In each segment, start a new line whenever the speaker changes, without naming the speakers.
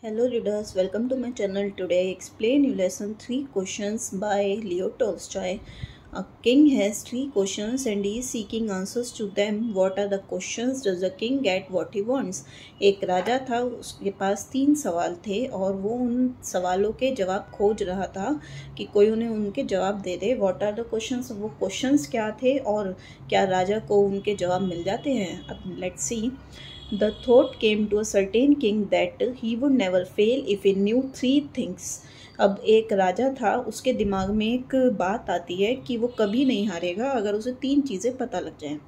Hello readers, welcome to my channel. Today I explain you lesson 3 questions by Leo Tolstoy. A king has 3 questions and he is seeking answers to them. What are the questions? Does the king get what he wants? एक राजा था, उसके पास 3 सवाल थे और वो उन सवालों के जवाब खोज रहा था कि कोई उन्हें उनके जवाब दे दे. What are the questions? वो questions क्या थे और क्या राजा को उनके जवाब मिल जाते हैं? अब let's see. The thought came to a certain king that he would never fail if he knew 3 things. अब एक राजा था, उसके दिमाग में एक बात आती है कि वो कभी नहीं हारेगा अगर उसे 3 चीज़ें पता लग जाएं.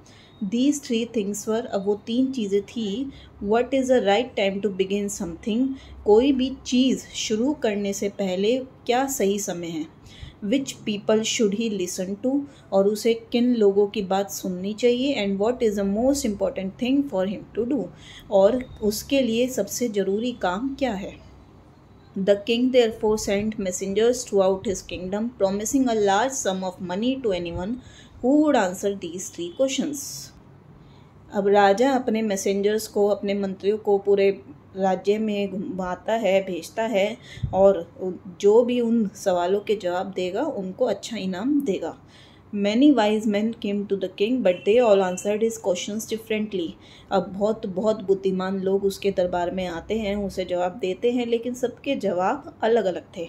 These 3 things were, अब वो 3 चीज़ें थी. What is the right time to begin something? कोई भी चीज़ शुरू करने से पहले क्या सही समय है. Which people should he listen to, और उसे किन लोगों की बात सुननी चाहिए. And what is the most important thing for him to do, और उसके लिए सबसे ज़रूरी काम क्या है. The king therefore sent messengers throughout his kingdom, promising a large sum of money to anyone who would answer these 3 questions. अब राजा अपने मैसेंजर्स को, अपने मंत्रियों को पूरे राज्य में घुमाता है, भेजता है, और जो भी उन सवालों के जवाब देगा उनको अच्छा इनाम देगा. Many wise men came to the king, but they all answered his questions differently. अब बहुत बुद्धिमान लोग उसके दरबार में आते हैं, उसे जवाब देते हैं, लेकिन सबके जवाब अलग अलग थे.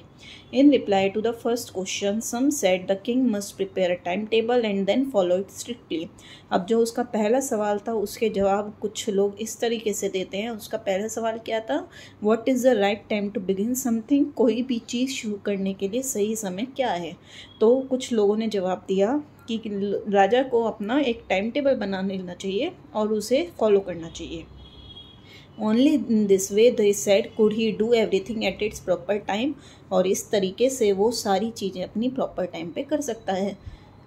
In reply to the first question, some said the king must prepare a timetable and then follow it strictly. अब जो उसका पहला सवाल था, उसके जवाब कुछ लोग इस तरीके से देते हैं. उसका पहला सवाल क्या था? What is the right time to begin something? कोई भी चीज़ शुरू करने के लिए सही समय क्या है. तो कुछ लोगों ने जवाब दिया कि राजा को अपना एक टाइम टेबल बना लेना चाहिए और उसे फॉलो करना चाहिए. Only in this way they said could he do everything at its proper time, और इस तरीके से वो सारी चीज़ें अपनी प्रॉपर टाइम पे कर सकता है.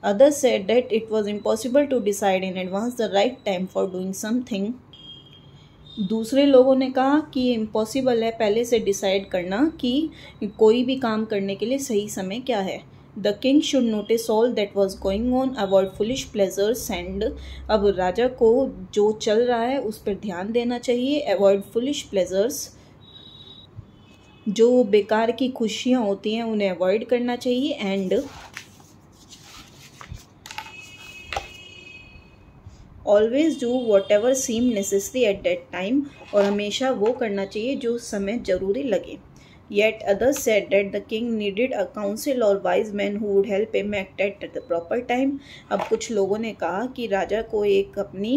Others said that it was impossible to decide in advance the right time for doing something. दूसरे लोगों ने कहा कि इम्पॉसिबल है पहले से डिसाइड करना कि कोई भी काम करने के लिए सही समय क्या है. The king should notice all that was going on, avoid foolish pleasures and, अब राजा को जो चल रहा है उस पर ध्यान देना चाहिए. Avoid foolish pleasures, जो बेकार की खुशियाँ होती हैं उन्हें अवॉइड करना चाहिए. And always do whatever seem necessary at that time, और हमेशा वो करना चाहिए जो समय ज़रूरी लगे. Yet others said that the king needed a council or wise men who would help him act at the proper time. अब कुछ लोगों ने कहा कि राजा को एक अपनी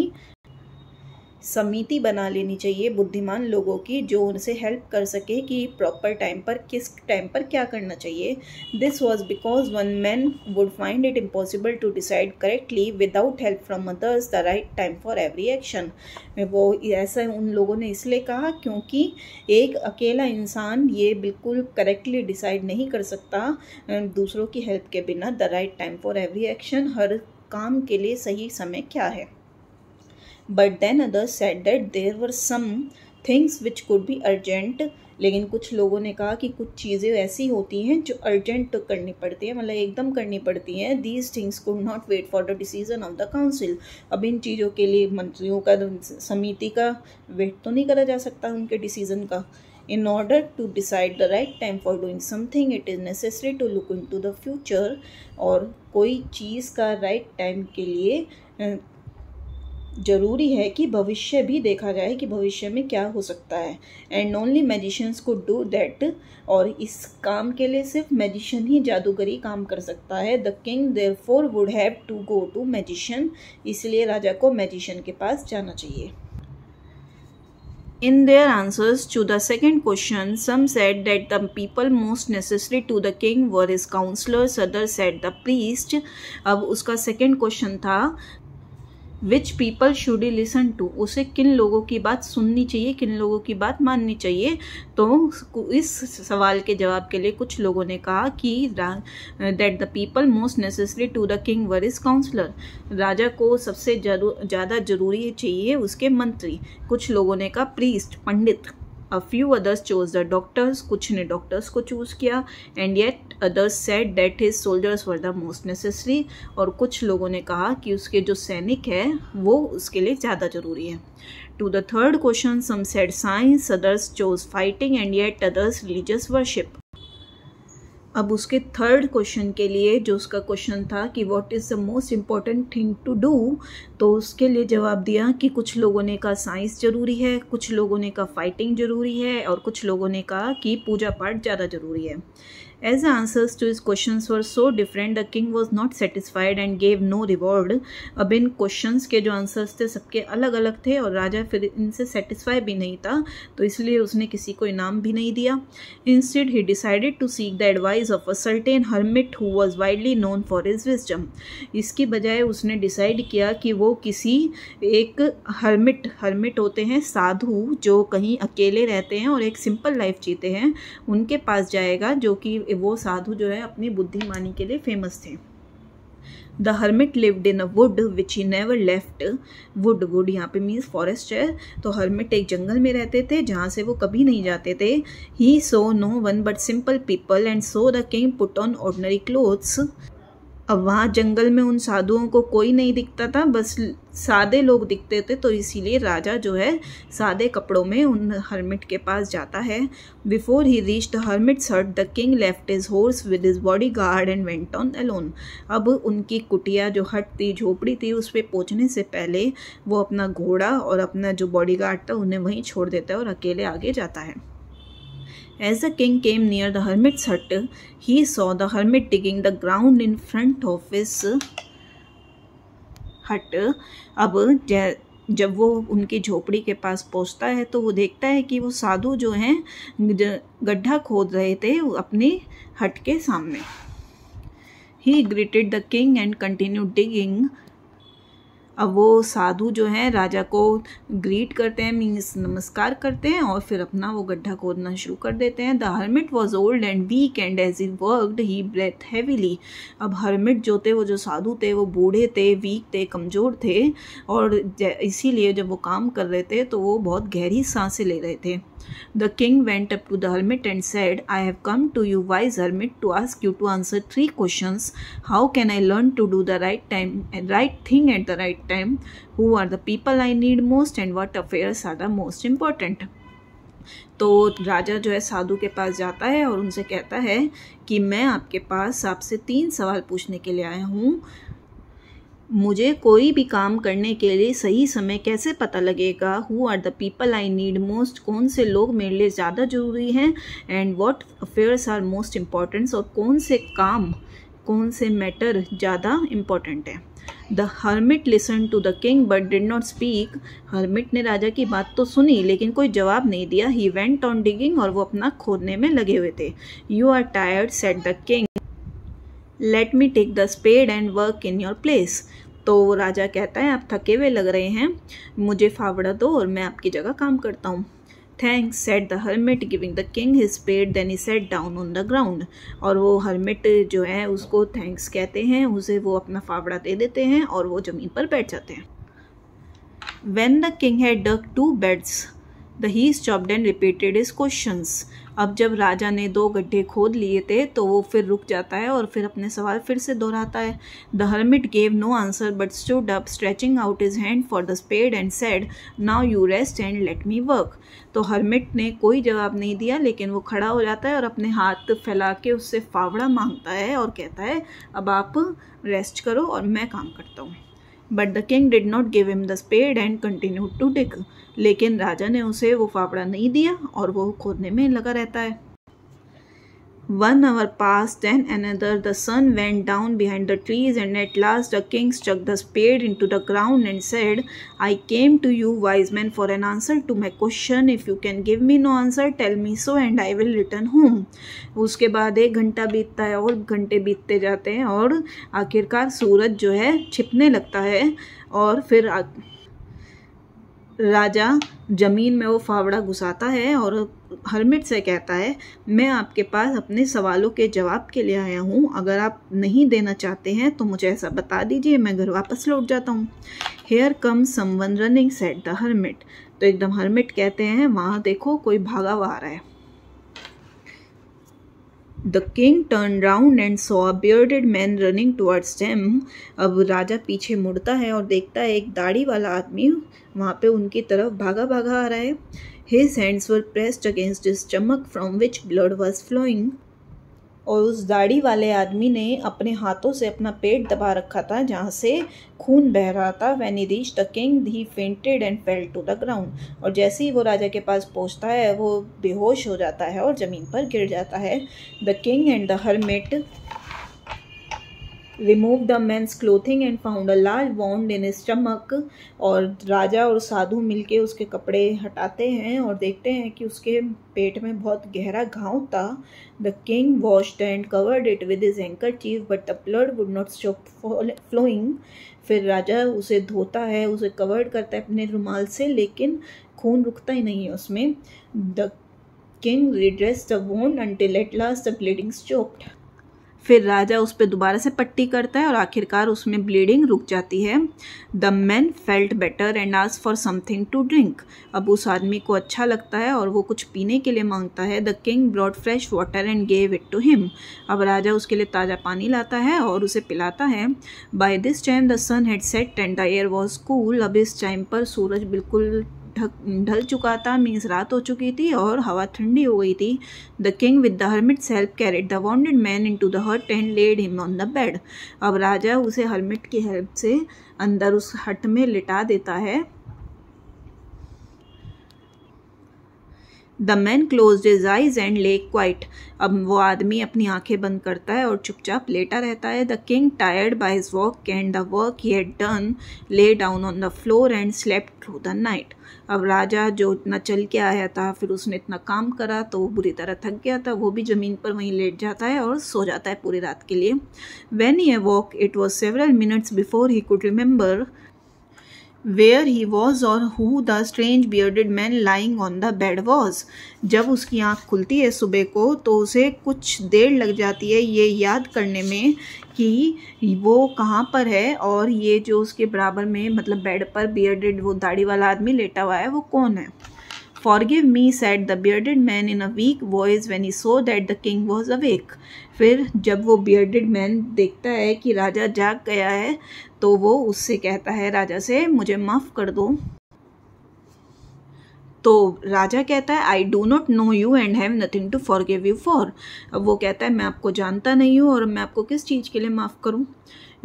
समिति बना लेनी चाहिए बुद्धिमान लोगों की, जो उनसे हेल्प कर सके कि प्रॉपर टाइम पर किस टाइम पर क्या करना चाहिए. This was because one man would find it impossible to decide correctly without help from others the right time for every action. वो ऐसा उन लोगों ने इसलिए कहा क्योंकि एक अकेला इंसान ये बिल्कुल करेक्टली डिसाइड नहीं कर सकता दूसरों की हेल्प के बिना. The right time for every action, हर काम के लिए सही समय क्या है. But then others said that there were some things which could be urgent. लेकिन कुछ लोगों ने कहा कि कुछ चीज़ें ऐसी होती हैं जो अर्जेंट करनी पड़ती हैं, मतलब एकदम करनी पड़ती हैं. These things could not wait for the decision of the council. अब इन चीज़ों के लिए मंत्रियों का, समिति का वेट तो नहीं करा जा सकता उनके डिसीजन का. In order to decide the right time for doing something, it is necessary to look into the future. और कोई चीज़ का राइट टाइम के लिए ज़रूरी है कि भविष्य भी देखा जाए कि भविष्य में क्या हो सकता है. And only magicians could do that, और इस काम के लिए सिर्फ मैजिशियन ही, जादूगरी काम कर सकता है. The king therefore would have to go to magician, इसलिए राजा को मैजिशियन के पास जाना चाहिए. In their answers to the second question, some said that the people most necessary to the king were his counselors, others said the priest. अब उसका second question था which people should he listen to, उसे किन लोगों की बात सुननी चाहिए, किन लोगों की बात माननी चाहिए. तो इस सवाल के जवाब के लिए कुछ लोगों ने कहा कि that the people most necessary to the king were is counsellor, राजा को सबसे ज़्यादा जरूरी चाहिए उसके मंत्री. कुछ लोगों ने कहा priest, Pandit. A few others chose the doctors, कुछ ने डॉक्टर्स को चूज़ किया. And yet others said that his soldiers were the most necessary, और कुछ लोगों ने कहा कि उसके जो सैनिक हैं वो उसके लिए ज़्यादा ज़रूरी है. To the third question, some said science, others chose fighting, and yet others religious worship. अब उसके थर्ड क्वेश्चन के लिए जो उसका क्वेश्चन था कि what is the most important thing to do, तो उसके लिए जवाब दिया कि कुछ लोगों ने कहा साइंस ज़रूरी है, कुछ लोगों ने कहा फाइटिंग ज़रूरी है, और कुछ लोगों ने कहा कि पूजा पाठ ज़्यादा ज़रूरी है. As the answers to his questions were so different, the king was not satisfied and gave no reward. अब इन क्वेश्चंस के जो आंसर्स थे सबके अलग अलग थे और राजा फिर इनसे सेटिस्फाई भी नहीं था, तो इसलिए उसने किसी को इनाम भी नहीं दिया. Instead, he decided to seek the advice of a certain hermit who was widely known for his wisdom. इसकी बजाय उसने डिसाइड किया कि वो किसी एक हर्मिट होते हैं साधु जो कहीं अकेले रहते हैं और एक सिंपल लाइफ जीते हैं, उनके पास जाएगा, जो कि वो साधु जो है अपनी बुद्धिमानी के लिए फेमस थे. The hermit lived in a would which he never left. Would यहाँ पे मीन्स फॉरेस्ट है, तो हर्मिट एक जंगल में रहते थे जहाँ से वो कभी नहीं जाते थे. He so no one but simple people and so the king put on ordinary clothes. अब वहाँ जंगल में उन साधुओं को कोई नहीं दिखता था, बस सादे लोग दिखते थे, तो इसीलिए राजा जो है सादे कपड़ों में उन हर्मिट के पास जाता है. Before he reach the hermit's hut the king left his horse with his bodyguard and went on alone. अब उनकी कुटिया जो हट थी, झोपड़ी थी, उस पर पहुँचने से पहले वो अपना घोड़ा और अपना जो बॉडी गार्ड था उन्हें वहीं छोड़ देता है और अकेले आगे जाता है. As the king came near the hermit's hut, he saw the hermit digging the ground in front of his hut. अब जब वो उनकी झोपड़ी के पास पहुंचता है तो वो देखता है कि वो साधु जो हैं गड्ढा खोद रहे थे अपने हट के सामने. He greeted the king and continued digging. अब वो साधु जो हैं राजा को ग्रीट करते हैं, मीन्स नमस्कार करते हैं, और फिर अपना वो गड्ढा खोदना शुरू कर देते हैं. The hermit was old and weak and as he worked he breath heavily. अब हर्मिट जो थे, वो जो साधु थे, वो बूढ़े थे, वीक थे, कमज़ोर थे, और इसीलिए जब वो काम कर रहे थे तो वो बहुत गहरी सांसें ले रहे थे. The king went up to the hermit and said, I have come to you, wise hermit, to ask you to answer 3 questions. How can I learn to do the right thing at the right time? Who are the people I need most and what affairs are the most important? तो राजा जो है साधु के पास जाता है और उनसे कहता है कि मैं आपके पास आपसे 3 सवाल पूछने के लिए आया हूँ. मुझे कोई भी काम करने के लिए सही समय कैसे पता लगेगा? Who are the people I need most, कौन से लोग मेरे लिए ज़्यादा ज़रूरी हैं, and what affairs are most important, और कौन से काम, कौन से मैटर ज़्यादा इम्पॉर्टेंट है. The hermit listen to the king but did not speak. Hermit ने राजा की बात तो सुनी लेकिन कोई जवाब नहीं दिया. ही वेंट ऑन डिगिंग, और वो अपना खोदने में लगे हुए थे. You are tired said the king, let me take the spade and work in your place. तो राजा कहता है आप थके हुए लग रहे हैं, मुझे फावड़ा दो और मैं आपकी जगह काम करता हूँ. Thanks said the hermit giving the king his spade then he sat down on the ground. और वो हर्मिट जो है उसको थैंक्स कहते हैं, उसे वो अपना फावड़ा दे देते हैं और वो ज़मीन पर बैठ जाते हैं. When the king had dug 2 beds, he stopped and repeated his questions. अब जब राजा ने 2 गड्ढे खोद लिए थे तो वो फिर रुक जाता है और फिर अपने सवाल फिर से दोहराता है. The hermit gave no answer but stood up stretching out his hand for the spade and said, now you rest and let me work. तो हर्मिट ने कोई जवाब नहीं दिया लेकिन वो खड़ा हो जाता है और अपने हाथ फैला के उससे फावड़ा मांगता है और कहता है अब आप रेस्ट करो और मैं काम करता हूँ. But the king did not give him the spade and continued to dig. लेकिन राजा ने उसे वो फावड़ा नहीं दिया और वो खोदने में लगा रहता है. 1 hour passed, then another. The sun went down behind the trees, and at last the king stuck the spade into the ground and said, I came to you, wise men, for an answer to my question. If you can give me no answer, tell me so, and I will return home. उसके बाद 1 घंटा बीतता है और घंटे बीतते जाते हैं और आखिरकार सूरज जो है छिपने लगता है और फिर राजा ज़मीन में वो फावड़ा घुसाता है और हर्मिट से कहता है मैं आपके पास अपने सवालों के जवाब के लिए आया हूँ, अगर आप नहीं देना चाहते हैं तो मुझे ऐसा बता दीजिए, मैं घर वापस लौट जाता हूँ. Here come someone running said the hermit. तो एकदम हर्मिट कहते हैं वहाँ देखो कोई भागा हुआ आ रहा है. The king turned round and saw a bearded man running towards them. अब राजा पीछे मुड़ता है और देखता है एक दाढ़ी वाला आदमी वहाँ पे उनकी तरफ भागा भागा आ रहा है. His hands were pressed against his stomach from which blood was flowing. और उस दाढ़ी वाले आदमी ने अपने हाथों से अपना पेट दबा रखा था जहाँ से खून बह रहा था. When he reached the king, he fainted and fell to the ground. और जैसे ही वो राजा के पास पहुँचता है वो बेहोश हो जाता है और ज़मीन पर गिर जाता है. The king and the hermit removed the man's clothing and found a large wound in his stomach. और राजा और साधु मिलके उसके कपड़े हटाते हैं और देखते हैं कि उसके पेट में बहुत गहरा घाव था. The king washed and covered it with his handkerchief, but the blood would not stop flowing. फिर राजा उसे धोता है, उसे कवर्ड करता है अपने रुमाल से, लेकिन खून रुकता ही नहीं है उसमें. The king redressed the wound until at last the bleeding stopped. फिर राजा उस पर दोबारा से पट्टी करता है और आखिरकार उसमें ब्लीडिंग रुक जाती है. The man felt better and asked for something to drink. अब उस आदमी को अच्छा लगता है और वो कुछ पीने के लिए मांगता है. The king brought fresh water and gave it to him. अब राजा उसके लिए ताज़ा पानी लाता है और उसे पिलाता है. By this time the sun had set and the air was cool. अब इस टाइम पर सूरज बिल्कुल ढल चुका था, मीन्स रात हो चुकी थी और हवा ठंडी हो गई थी. The king with the hermit's help carried the wounded man into the hut and led him on the bed. अब राजा उसे हर्मिट की हेल्प से अंदर उस हट में लिटा देता है. The man closed his eyes and ले क्वाइट. अब वो आदमी अपनी आंखें बंद करता है और चुपचाप लेटा रहता है. The king tired by his walk and the work he had done lay down on the floor and slept through the night. अब राजा जो इतना चल के आया था, फिर उसने इतना काम करा तो वो बुरी तरह थक गया था. वो भी ज़मीन पर वहीं लेट जाता है और सो जाता है पूरी रात के लिए. When he awoke, it was several minutes before he could remember where he was or who the strange bearded man lying on the bed was. जब उसकी आँख खुलती है सुबह को तो उसे कुछ देर लग जाती है ये याद करने में कि वो कहाँ पर है और ये जो उसके बराबर में मतलब बेड पर बियर्डेड वो दाढ़ी वाला आदमी लेटा हुआ है वो कौन है. Forgive me, said the bearded man in a weak voice when he saw that the king was awake. फिर जब वो bearded man देखता है कि राजा जाग गया है तो वो उससे कहता है राजा से, मुझे माफ़ कर दो. तो राजा कहता है I do not know you and have nothing to forgive you for. अब वो कहता है मैं आपको जानता नहीं हूँ और मैं आपको किस चीज़ के लिए माफ़ करूँ.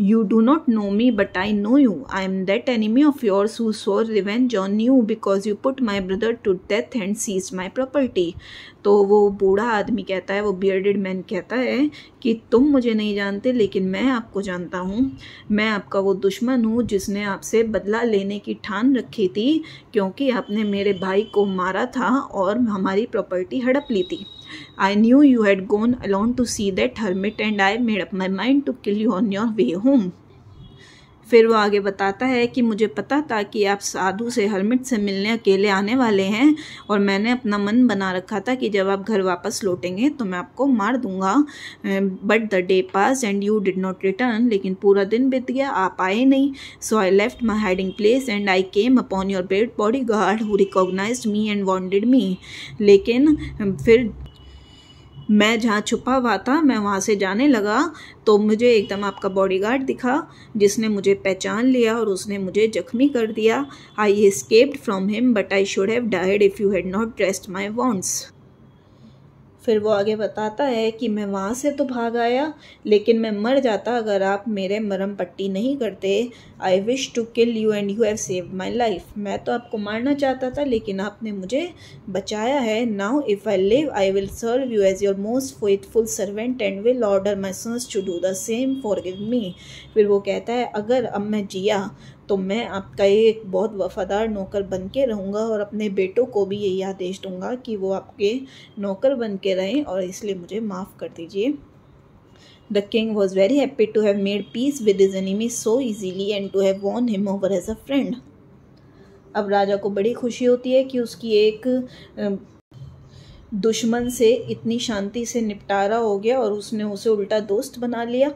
You do not know me, but I know you. I am that enemy of yours who swore revenge on you because you put my brother to death and seized my property. तो वो बूढ़ा आदमी कहता है, वो bearded man कहता है कि तुम मुझे नहीं जानते लेकिन मैं आपको जानता हूँ. मैं आपका वो दुश्मन हूँ जिसने आपसे बदला लेने की ठान रखी थी क्योंकि आपने मेरे भाई को मारा था और हमारी प्रॉपर्टी हड़प ली थी. I knew you had gone alone to see that hermit and I made up my mind to kill you on your way home. फिर वो आगे बताता है कि मुझे पता था कि आप साधु से हर्मिट से मिलने अकेले आने वाले हैं और मैंने अपना मन बना रखा था कि जब आप घर वापस लौटेंगे तो मैं आपको मार दूंगा. But the day pass and you did not return. लेकिन पूरा दिन बीत गया, आप आए नहीं. So I left my hiding place and I came upon your bread bodyguard who recognised me and wounded me. लेकिन फिर मैं जहाँ छुपा हुआ था मैं वहाँ से जाने लगा तो मुझे एकदम आपका बॉडीगार्ड दिखा जिसने मुझे पहचान लिया और उसने मुझे जख्मी कर दिया. I escaped from him but I should have died if you had not dressed my wounds. फिर वो आगे बताता है कि मैं वहाँ से तो भाग आया लेकिन मैं मर जाता अगर आप मेरे मरहम पट्टी नहीं करते. I wish to kill you and you have saved my life. मैं तो आपको मारना चाहता था लेकिन आपने मुझे बचाया है. Now if I live I will serve you as your most faithful servant and will order my sons to do the same forgive me. फिर वो कहता है अगर अब मैं जिया तो मैं आपका एक बहुत वफादार नौकर बन के रहूँगा और अपने बेटों को भी यही आदेश दूँगा कि वो आपके नौकर बन के रहें और इसलिए मुझे माफ़ कर दीजिए. The king was very happy to have made peace with his enemy so easily and to have won him over as a friend. अब राजा को बड़ी खुशी होती है कि उसकी एक दुश्मन से इतनी शांति से निपटारा हो गया और उसने उसे उल्टा दोस्त बना लिया.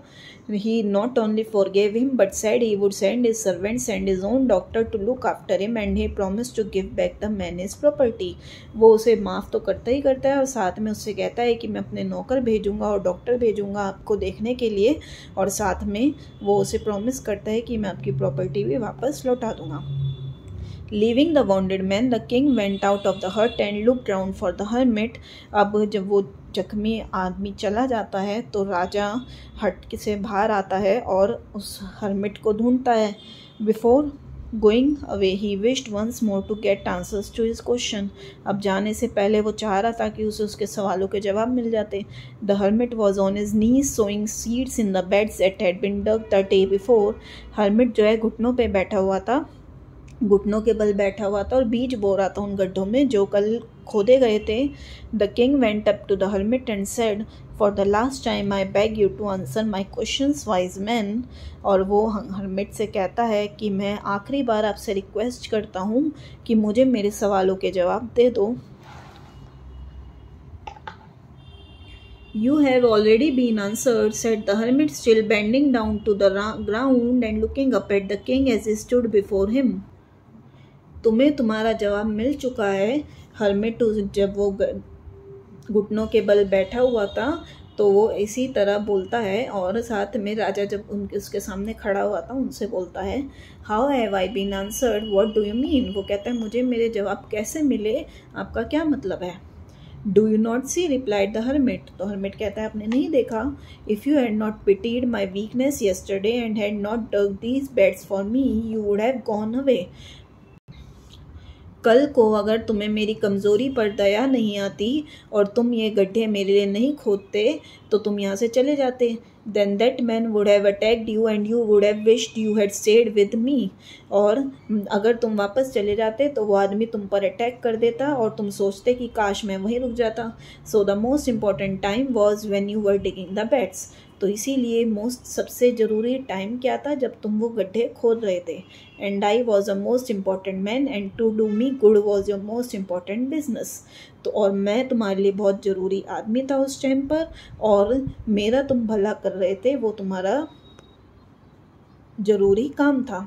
He not only forgave him but said he would send his servants and his own doctor to look after him and he promised to give back the man his property. वो उसे माफ़ तो करता ही करता है और साथ में उससे कहता है कि मैं अपने नौकर भेजूंगा और डॉक्टर भेजूंगा आपको देखने के लिए, और साथ में वो उसे प्रॉमिस करता है कि मैं आपकी प्रॉपर्टी भी वापस लौटा दूंगा. Leaving the wounded man, the king went out of the hut and looked round for the hermit. अब जब वो जख्मी आदमी चला जाता है तो राजा हट से बाहर आता है और उस हर्मिट को ढूंढता है. Before going away he wished once more to get answers to his question. अब जाने से पहले वो चाह रहा था कि उसे उसके सवालों के जवाब मिल जाते. The hermit was on his knees sowing seeds in the beds that had been dug the day before. Hermit जो है घुटनों पे बैठा हुआ था, घुटनों के बल बैठा हुआ था और बीज बो रहा था उन गड्ढों में जो कल खोदे गए थे. The king went up to the hermit and said, for the last time I beg you to answer my questions wise man. और वो हर्मिट से कहता है कि मैं आखिरी बार आपसे रिक्वेस्ट करता हूँ कि मुझे मेरे सवालों के जवाब दे दो. You have already been answered, said the hermit, still bending down to the ground and looking up at the king as he stood before him. तुम्हें तुम्हारा जवाब मिल चुका है. हर्मिट जब वो घुटनों के बल बैठा हुआ था तो वो इसी तरह बोलता है, और साथ में राजा जब उसके सामने खड़ा हुआ था उनसे बोलता है, how have I been answered, what do you mean. वो कहता है मुझे मेरे जवाब कैसे मिले, आपका क्या मतलब है. Do you not see, replied the hermit. तो हर्मिट कहता है आपने नहीं देखा. If you had not pitied my weakness yesterday and had not dug these beds for me you would have gone away. कल को अगर तुम्हें मेरी कमज़ोरी पर दया नहीं आती और तुम ये गड्ढे मेरे लिए नहीं खोदते तो तुम यहाँ से चले जाते. Then that man would have attacked you and you would have wished you had stayed with me. और अगर तुम वापस चले जाते तो वो आदमी तुम पर अटैक कर देता और तुम सोचते कि काश मैं वहीं रुक जाता. So the most important time was when you were digging the beds. तो इसीलिए सबसे ज़रूरी टाइम क्या था, जब तुम वो गड्ढे खोद रहे थे. And I was a most important man and to do me good was your most important business. तो और मैं तुम्हारे लिए बहुत ज़रूरी आदमी था उस टाइम पर, और मेरा तुम भला कर रहे थे वो तुम्हारा ज़रूरी काम था.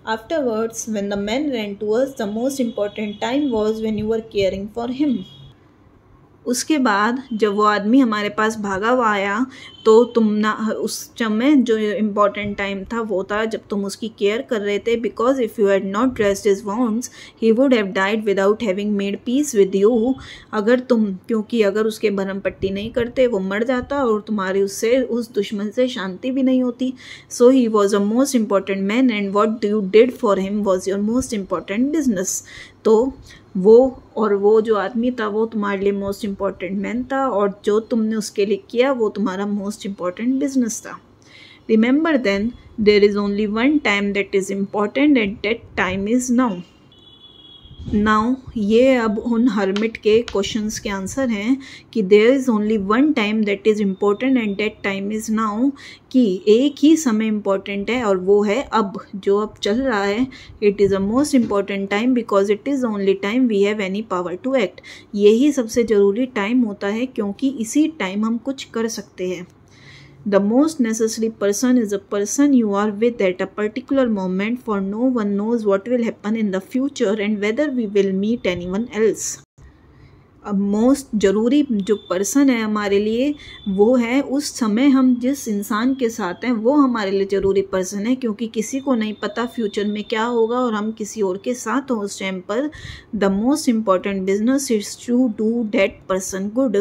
Afterwards when the man rain towards the most important time was when you were caring for him. उसके बाद जब वो आदमी हमारे पास भागा हुआ आया तो तुम ना उस समय जो इम्पॉर्टेंट टाइम था वो था जब तुम उसकी केयर कर रहे थे. Because if you had not dressed his wands he would have died without having made peace with you. क्योंकि अगर उसके भरम पट्टी नहीं करते वो मर जाता और तुम्हारी उससे उस दुश्मन से शांति भी नहीं होती. So he was a most important man and what you did for him was your most important business. तो वो जो आदमी था वो तुम्हारे लिए मोस्ट इम्पॉर्टेंट मैन था, और जो तुमने उसके लिए किया वो तुम्हारा मोस्ट इम्पॉर्टेंट बिजनेस था. Remember then there is only one time that is important and that time is now. ये अब उन हर्मिट के क्वेश्चंस के आंसर हैं कि there is only one time that is important and that time is now. कि एक ही समय इम्पॉर्टेंट है और वो है अब, जो अब चल रहा है. It is a most important time because it is only time we have any power to act. यही सबसे ज़रूरी टाइम होता है क्योंकि इसी टाइम हम कुछ कर सकते हैं. The most necessary person is a person you are with at a particular moment, for no one knows what will happen in the future and whether we will meet anyone else. अब most ज़रूरी जो person है हमारे लिए वो है उस समय हम जिस इंसान के साथ हैं वो हमारे लिए ज़रूरी पर्सन है, क्योंकि किसी को नहीं पता फ्यूचर में क्या होगा और हम किसी और के साथ हों उस टाइम पर. The most important business is to do that person good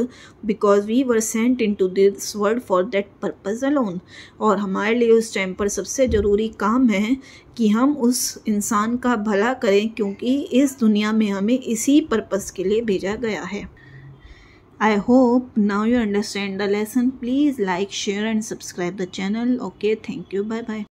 because we were sent into this world for that purpose alone. और हमारे लिए उस टाइम पर सबसे ज़रूरी काम है कि हम उस इंसान का भला करें, क्योंकि इस दुनिया में हमें इसी पर्पस के लिए भेजा गया है. I hope now you understand the lesson. Please like, share and subscribe the channel. Okay, thank you. Bye bye.